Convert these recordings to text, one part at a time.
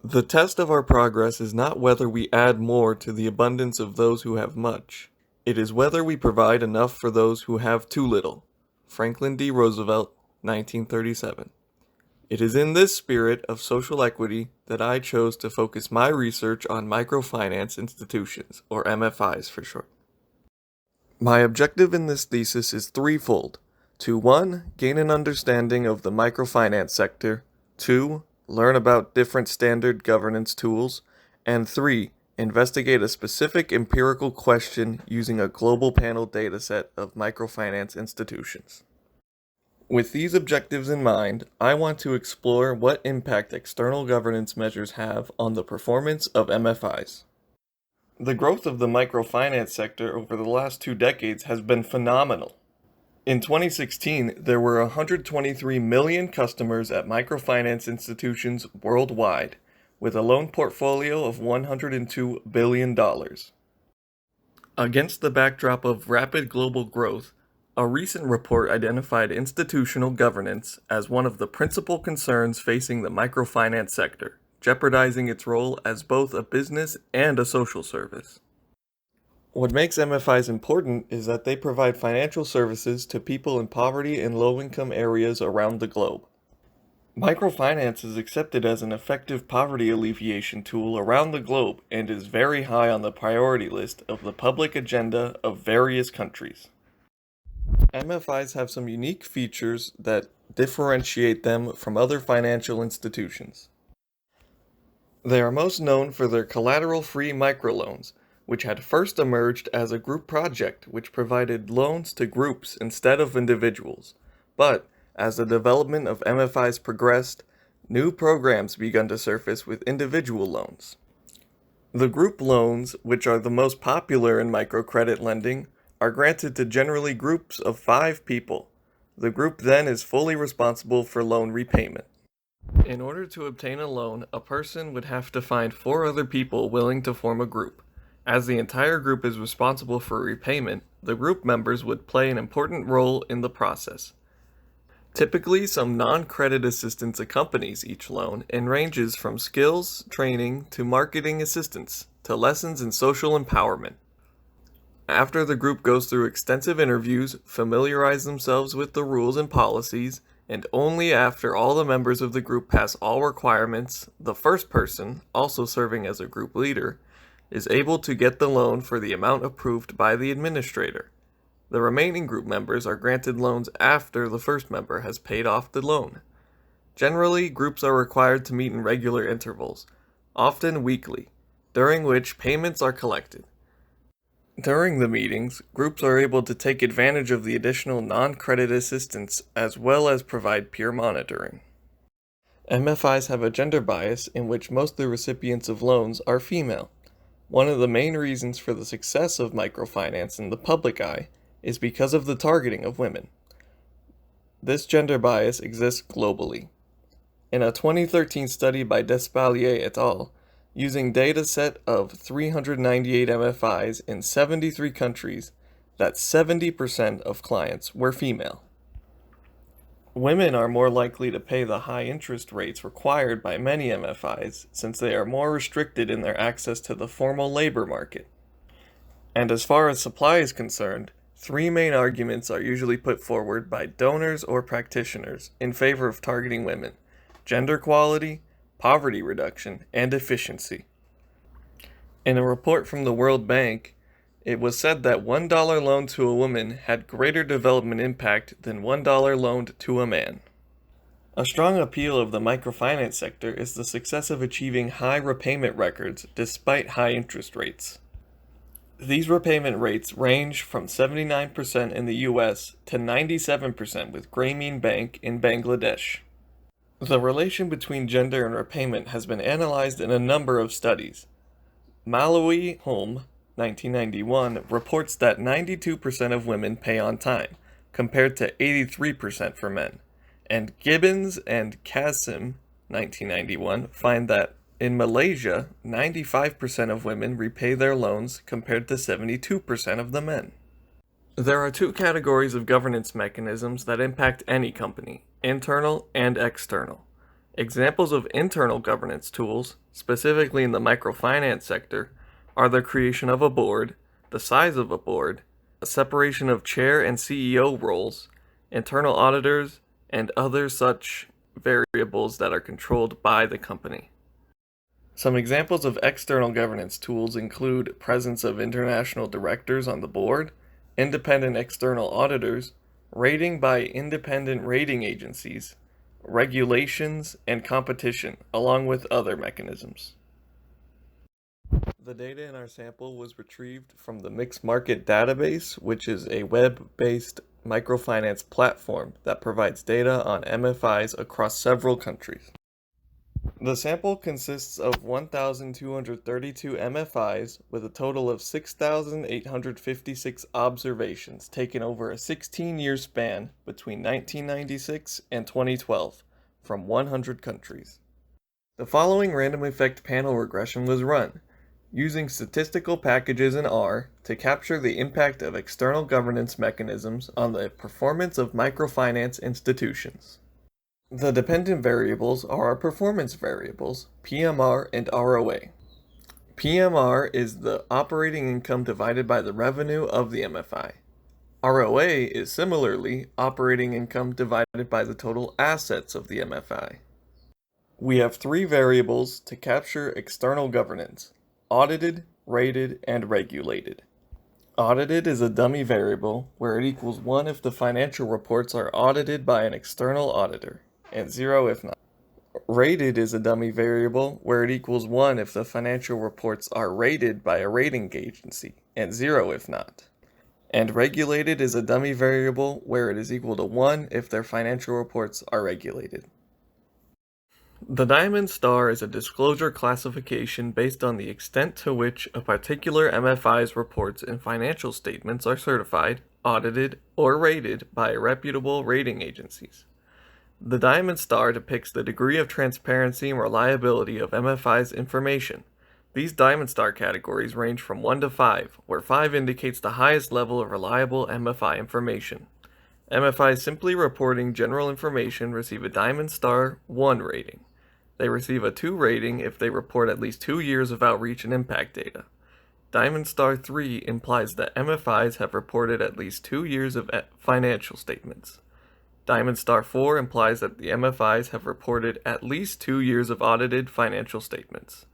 The test of our progress is not whether we add more to the abundance of those who have much. It is whether we provide enough for those who have too little. Franklin D. Roosevelt, 1937. It is in this spirit of social equity that I chose to focus my research on microfinance institutions, or MFIs for short. My objective in this thesis is threefold. To 1. Gain an understanding of the microfinance sector, 2. Learn about different standard governance tools, and 3. Investigate a specific empirical question using a global panel dataset of microfinance institutions. With these objectives in mind, I want to explore what impact external governance measures have on the performance of MFIs. The growth of the microfinance sector over the last 2 decades has been phenomenal. In 2016, there were 123 million customers at microfinance institutions worldwide, with a loan portfolio of $102 billion. Against the backdrop of rapid global growth, a recent report identified institutional governance as one of the principal concerns facing the microfinance sector, jeopardizing its role as both a business and a social service. What makes MFIs important is that they provide financial services to people in poverty and low-income areas around the globe. Microfinance is accepted as an effective poverty alleviation tool around the globe and is very high on the priority list of the public agenda of various countries. MFIs have some unique features that differentiate them from other financial institutions. They are most known for their collateral-free microloans, which had first emerged as a group project which provided loans to groups instead of individuals. But, as the development of MFIs progressed, new programs began to surface with individual loans. The group loans, which are the most popular in microcredit lending, are granted to generally groups of 5 people. The group then is fully responsible for loan repayment. In order to obtain a loan, a person would have to find 4 other people willing to form a group. As the entire group is responsible for repayment, the group members would play an important role in the process. Typically, some non-credit assistance accompanies each loan and ranges from skills, training, to marketing assistance, to lessons in social empowerment. After the group goes through extensive interviews, familiarize themselves with the rules and policies, and only after all the members of the group pass all requirements, the first person, also serving as a group leader, is able to get the loan for the amount approved by the administrator. The remaining group members are granted loans after the first member has paid off the loan. Generally, groups are required to meet in regular intervals, often weekly, during which payments are collected. During the meetings, groups are able to take advantage of the additional non-credit assistance as well as provide peer monitoring. MFIs have a gender bias in which most of the recipients of loans are female. One of the main reasons for the success of microfinance in the public eye is because of the targeting of women. This gender bias exists globally. In a 2013 study by Despalier et al., using data set of 398 MFIs in 73 countries, that 70% of clients were female. Women are more likely to pay the high interest rates required by many MFIs since they are more restricted in their access to the formal labor market. And as far as supply is concerned, 3 main arguments are usually put forward by donors or practitioners in favor of targeting women: gender equality, poverty reduction, and efficiency. In a report from the World Bank, it was said that $1 loaned to a woman had greater development impact than $1 loaned to a man. A strong appeal of the microfinance sector is the success of achieving high repayment records despite high interest rates. These repayment rates range from 79% in the US to 97% with Grameen Bank in Bangladesh. The relation between gender and repayment has been analyzed in a number of studies. Malawi Holm, 1991, reports that 92% of women pay on time, compared to 83% for men. And Gibbons and Kasim, 1991, find that in Malaysia, 95% of women repay their loans compared to 72% of the men. There are 2 categories of governance mechanisms that impact any company: internal and external. Examples of internal governance tools, specifically in the microfinance sector, are the creation of a board, the size of a board, a separation of chair and CEO roles, internal auditors, and other such variables that are controlled by the company. Some examples of external governance tools include presence of international directors on the board, independent external auditors, rating by independent rating agencies, regulations, and competition, along with other mechanisms. The data in our sample was retrieved from the Mixed Market Database, which is a web-based microfinance platform that provides data on MFIs across several countries. The sample consists of 1,232 MFIs with a total of 6,856 observations taken over a 16-year span between 1996 and 2012 from 100 countries. The following random effect panel regression was run, using statistical packages in R to capture the impact of external governance mechanisms on the performance of microfinance institutions. The dependent variables are our performance variables, PMR and ROA. PMR is the operating income divided by the revenue of the MFI. ROA is similarly operating income divided by the total assets of the MFI. We have three variables to capture external governance: audited, rated, and regulated. Audited is a dummy variable where it equals 1 if the financial reports are audited by an external auditor, and 0 if not. Rated is a dummy variable where it equals 1 if the financial reports are rated by a rating agency, and 0 if not. And regulated is a dummy variable where it is equal to 1 if their financial reports are regulated. The diamond star is a disclosure classification based on the extent to which a particular MFI's reports and financial statements are certified, audited, or rated by reputable rating agencies. The diamond star depicts the degree of transparency and reliability of MFI's information. These diamond star categories range from 1 to 5, where 5 indicates the highest level of reliable MFI information. MFIs simply reporting general information receive a diamond star 1 rating. They receive a 2 rating if they report at least 2 years of outreach and impact data. Diamond star 3 implies that MFIs have reported at least 2 years of financial statements. Diamond star 4 implies that the MFIs have reported at least 2 years of audited financial statements.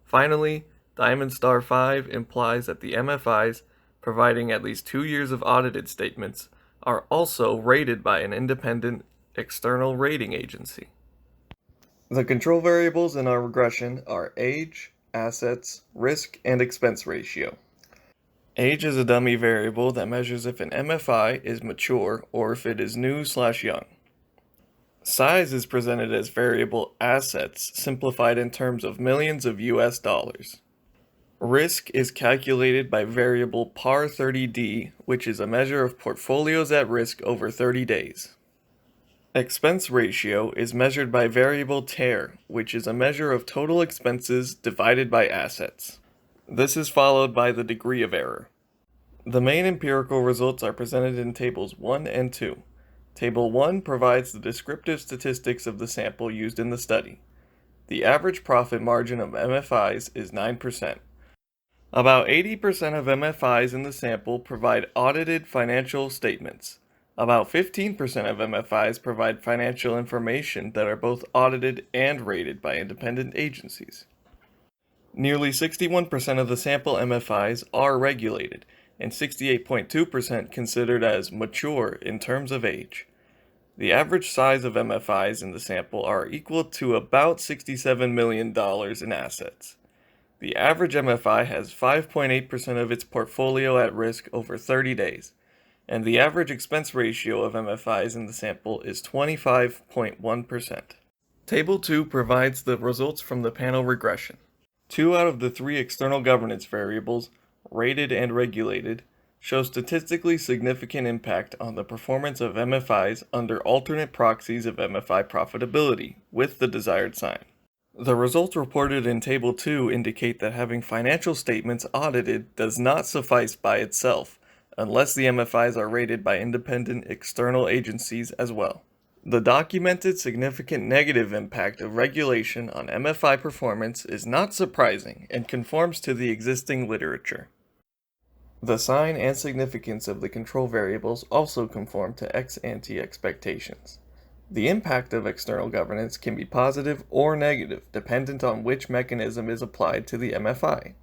Finally, diamond star 5 implies that the MFIs providing at least 2 years of audited statements are also rated by an independent external rating agency. The control variables in our regression are age, assets, risk, and expense ratio. Age is a dummy variable that measures if an MFI is mature or if it is new/young. Size is presented as variable assets, simplified in terms of millions of US dollars. Risk is calculated by variable PAR 30D, which is a measure of portfolios at risk over 30 days. Expense ratio is measured by variable TARE, which is a measure of total expenses divided by assets. This is followed by the degree of error. The main empirical results are presented in tables 1 and 2. Table 1 provides the descriptive statistics of the sample used in the study. The average profit margin of MFIs is 9%. About 80% of MFIs in the sample provide audited financial statements. About 15% of MFIs provide financial information that are both audited and rated by independent agencies. Nearly 61% of the sample MFIs are regulated, and 68.2% considered as mature in terms of age. The average size of MFIs in the sample are equal to about $67 million in assets. The average MFI has 5.8% of its portfolio at risk over 30 days. And the average expense ratio of MFIs in the sample is 25.1%. Table 2 provides the results from the panel regression. 2 out of the 3 external governance variables, rated and regulated, show statistically significant impact on the performance of MFIs under alternate proxies of MFI profitability, with the desired sign. The results reported in Table 2 indicate that having financial statements audited does not suffice by itself, unless the MFIs are rated by independent external agencies as well. The documented significant negative impact of regulation on MFI performance is not surprising and conforms to the existing literature. The sign and significance of the control variables also conform to ex-ante expectations. The impact of external governance can be positive or negative, dependent on which mechanism is applied to the MFI.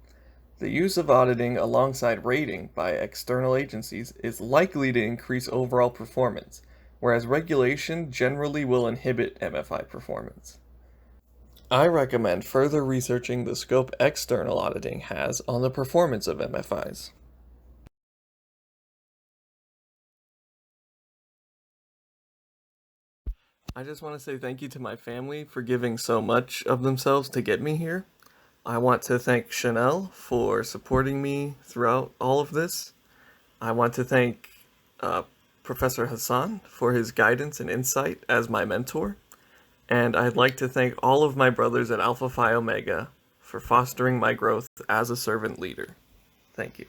The use of auditing alongside rating by external agencies is likely to increase overall performance, whereas regulation generally will inhibit MFI performance. I recommend further researching the scope external auditing has on the performance of MFIs. I just want to say thank you to my family for giving so much of themselves to get me here. I want to thank Chanel for supporting me throughout all of this. I want to thank Professor Hassan for his guidance and insight as my mentor. And I'd like to thank all of my brothers at Alpha Phi Omega for fostering my growth as a servant leader. Thank you.